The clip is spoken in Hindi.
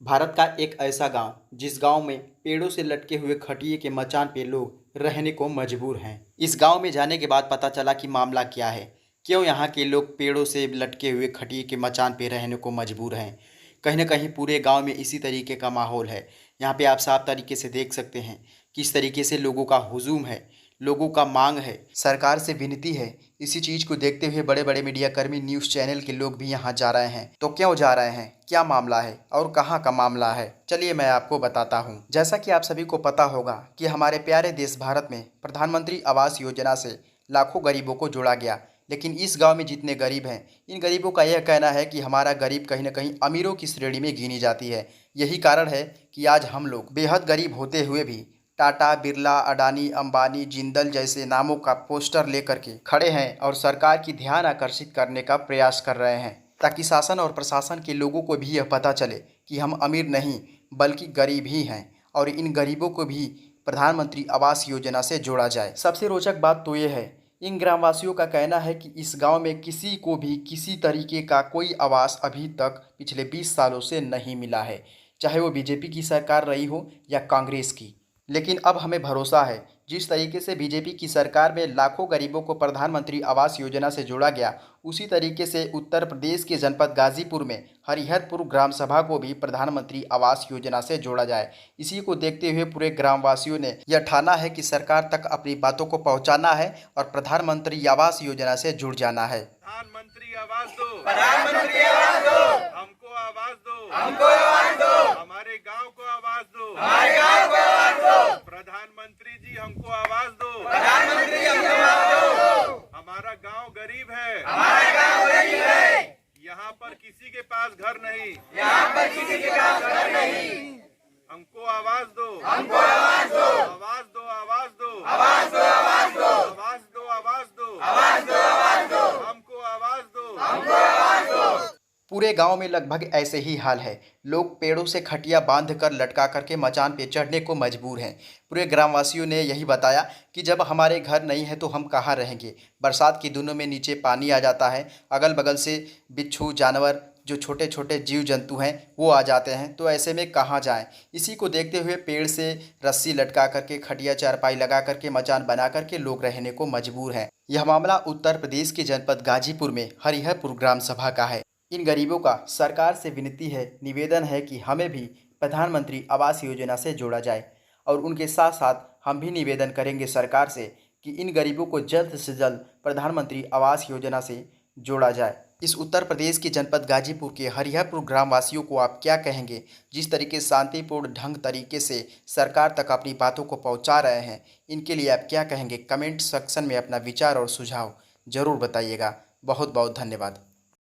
भारत का एक ऐसा गांव जिस गांव में पेड़ों से लटके हुए खटिए के मचान पे लोग रहने को मजबूर हैं। इस गांव में जाने के बाद पता चला कि मामला क्या है, क्यों यहाँ के लोग पेड़ों से लटके हुए खटिए के मचान पे रहने को मजबूर हैं। कहीं ना कहीं पूरे गांव में इसी तरीके का माहौल है। यहाँ पे आप साफ तरीके से देख सकते हैं किस तरीके से लोगों का हुजूम है, लोगों का मांग है, सरकार से विनती है। इसी चीज को देखते हुए बड़े बड़े मीडिया कर्मी, न्यूज़ चैनल के लोग भी यहाँ जा रहे हैं। तो क्यों जा रहे हैं, क्या मामला है और कहाँ का मामला है, चलिए मैं आपको बताता हूँ। जैसा कि आप सभी को पता होगा कि हमारे प्यारे देश भारत में प्रधानमंत्री आवास योजना से लाखों गरीबों को जोड़ा गया, लेकिन इस गांव में जितने गरीब हैं, इन गरीबों का यह कहना है कि हमारा गरीब कहीं ना कहीं अमीरों की श्रेणी में गिनी जाती है। यही कारण है कि आज हम लोग बेहद गरीब होते हुए भी टाटा, बिरला, अडानी, अंबानी, जिंदल जैसे नामों का पोस्टर लेकर के खड़े हैं और सरकार की ध्यान आकर्षित करने का प्रयास कर रहे हैं, ताकि शासन और प्रशासन के लोगों को भी यह पता चले कि हम अमीर नहीं बल्कि गरीब ही हैं और इन गरीबों को भी प्रधानमंत्री आवास योजना से जोड़ा जाए। सबसे रोचक बात तो यह है, इन ग्रामवासियों का कहना है कि इस गांव में किसी को भी किसी तरीके का कोई आवास अभी तक पिछले 20 सालों से नहीं मिला है, चाहे वो बीजेपी की सरकार रही हो या कांग्रेस की। लेकिन अब हमें भरोसा है, जिस तरीके से बीजेपी की सरकार में लाखों गरीबों को प्रधानमंत्री आवास योजना से जोड़ा गया, उसी तरीके से उत्तर प्रदेश के जनपद गाजीपुर में हरिहरपुर ग्राम सभा को भी प्रधानमंत्री आवास योजना से जोड़ा जाए। इसी को देखते हुए पूरे ग्रामवासियों ने यह ठाना है कि सरकार तक अपनी बातों को पहुंचाना है और प्रधानमंत्री आवास योजना से जुड़ जाना है। प्रधानमंत्री आवास दो, प्रधानमंत्री आवास दो, हमको आवास दो, हमको आवास दो, हमारे गांव को आवास दो, हमारे गांव को आवास दो, प्रधानमंत्री जी हमको आवास दो, प्रधानमंत्री हमको आवास दो, हमारा गांव गरीब है, हमारा गांव गरीब है, यहाँ पर किसी के पास घर नहीं, यहाँ पर किसी के पास घर नहीं, हमको आवास दो, हमको आवास दो, आवास दो, आवास दो, आवास दो, आवास दो, आवास दो, आवास दो, आवास दो, आवास दो, हमको आवास दो, हमको आवास दो। पूरे गांव में लगभग ऐसे ही हाल है। लोग पेड़ों से खटिया बांध कर लटका करके मचान पे चढ़ने को मजबूर हैं। पूरे ग्रामवासियों ने यही बताया कि जब हमारे घर नहीं है तो हम कहाँ रहेंगे। बरसात के दिनों में नीचे पानी आ जाता है, अगल बगल से बिच्छू जानवर, जो छोटे छोटे जीव जंतु हैं वो आ जाते हैं, तो ऐसे में कहाँ जाएं। इसी को देखते हुए पेड़ से रस्सी लटका करके, खटिया चारपाई लगा करके, मचान बना करके लोग रहने को मजबूर हैं। यह मामला उत्तर प्रदेश के जनपद गाजीपुर में हरिहरपुर ग्राम सभा का है। इन गरीबों का सरकार से विनती है, निवेदन है कि हमें भी प्रधानमंत्री आवास योजना से जोड़ा जाए और उनके साथ साथ हम भी निवेदन करेंगे सरकार से कि इन गरीबों को जल्द से जल्द प्रधानमंत्री आवास योजना से जोड़ा जाए। इस उत्तर प्रदेश के जनपद गाजीपुर के हरिहरपुर ग्रामवासियों को आप क्या कहेंगे, जिस तरीके शांतिपूर्ण ढंग तरीके से सरकार तक अपनी बातों को पहुंचा रहे हैं, इनके लिए आप क्या कहेंगे? कमेंट सेक्शन में अपना विचार और सुझाव जरूर बताइएगा। बहुत बहुत धन्यवाद।